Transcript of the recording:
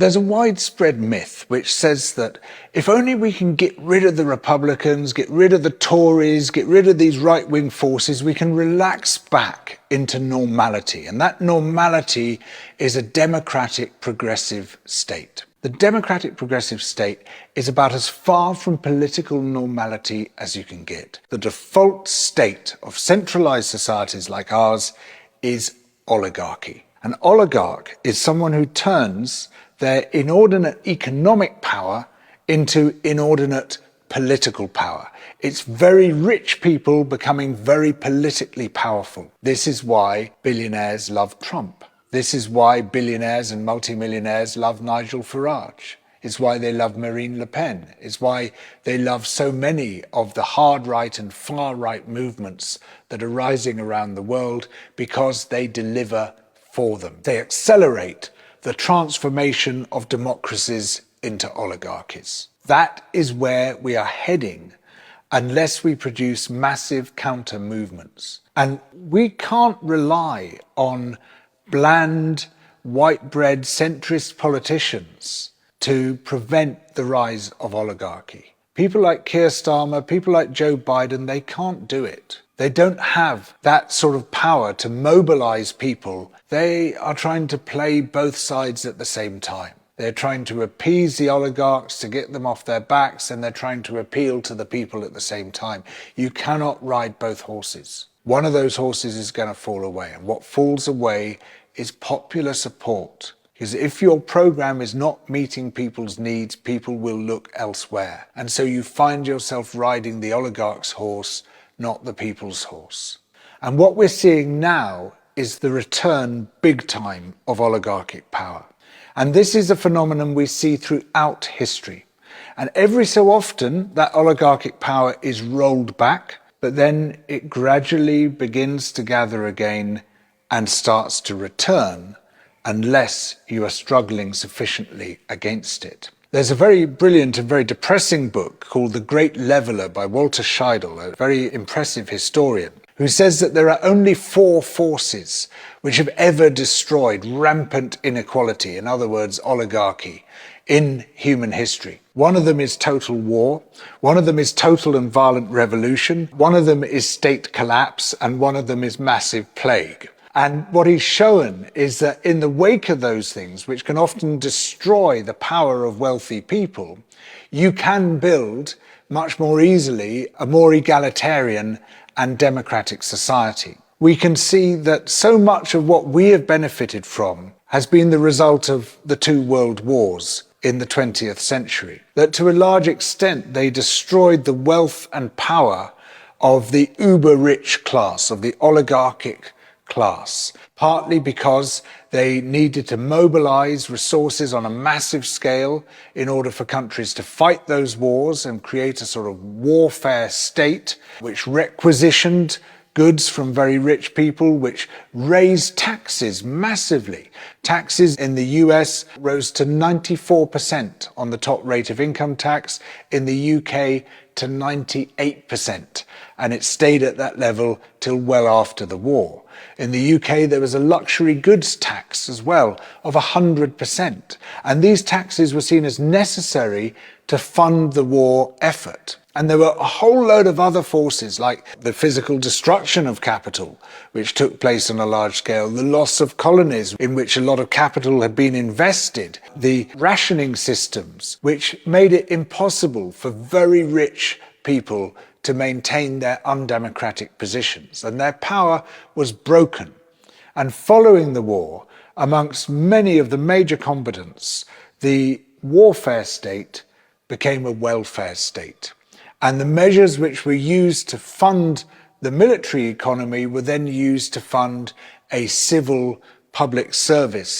There's a widespread myth which says that if only we can get rid of the Republicans, get rid of the Tories, get rid of these right-wing forces, we can relax back into normality. And that normality is a democratic progressive state. The democratic progressive state is about as far from political normality as you can get. The default state of centralized societies like ours is oligarchy. An oligarch is someone who turns their inordinate economic power into inordinate political power. It's very rich people becoming very politically powerful. This is why billionaires love Trump. This is why billionaires and multimillionaires love Nigel Farage. It's why they love Marine Le Pen. It's why they love so many of the hard right and far right movements that are rising around the world, because they deliver for them. They accelerate the transformation of democracies into oligarchies. That is where we are heading unless we produce massive counter movements. And we can't rely on bland, white bread, centrist politicians to prevent the rise of oligarchy. People like Keir Starmer, people like Joe Biden, they can't do it. They don't have that sort of power to mobilize people. They are trying to play both sides at the same time. They're trying to appease the oligarchs to get them off their backs, and they're trying to appeal to the people at the same time. You cannot ride both horses. One of those horses is going to fall away, and what falls away is popular support. Because if your program is not meeting people's needs, people will look elsewhere. And so you find yourself riding the oligarch's horse, not the people's horse. And what we're seeing now is the return, big time, of oligarchic power. And this is a phenomenon we see throughout history. And every so often, that oligarchic power is rolled back, but then it gradually begins to gather again and starts to return, unless you are struggling sufficiently against it. There's a very brilliant and very depressing book called The Great Leveller by Walter Scheidel, a very impressive historian, who says that there are only 4 forces which have ever destroyed rampant inequality, in other words, oligarchy, in human history. One of them is total war, one of them is total and violent revolution, one of them is state collapse, and one of them is massive plague. And what he's shown is that in the wake of those things, which can often destroy the power of wealthy people, you can build much more easily a more egalitarian and democratic society. We can see that so much of what we have benefited from has been the result of the 2 world wars in the 20th century, that to a large extent they destroyed the wealth and power of the uber-rich class, of the oligarchic class, partly because they needed to mobilize resources on a massive scale in order for countries to fight those wars and create a sort of warfare state which requisitioned goods from very rich people, which raised taxes massively. Taxes in the US rose to 94% on the top rate of income tax, in the UK to 98%, and it stayed at that level till well after the war. In the UK, there was a luxury goods tax as well of 100%, and these taxes were seen as necessary to fund the war effort. And there were a whole load of other forces, like the physical destruction of capital, which took place on a large scale, the loss of colonies in which a lot of capital had been invested, the rationing systems, which made it impossible for very rich people to maintain their undemocratic positions, and their power was broken. And following the war, amongst many of the major combatants, the warfare state became a welfare state. And the measures which were used to fund the military economy were then used to fund a civil public service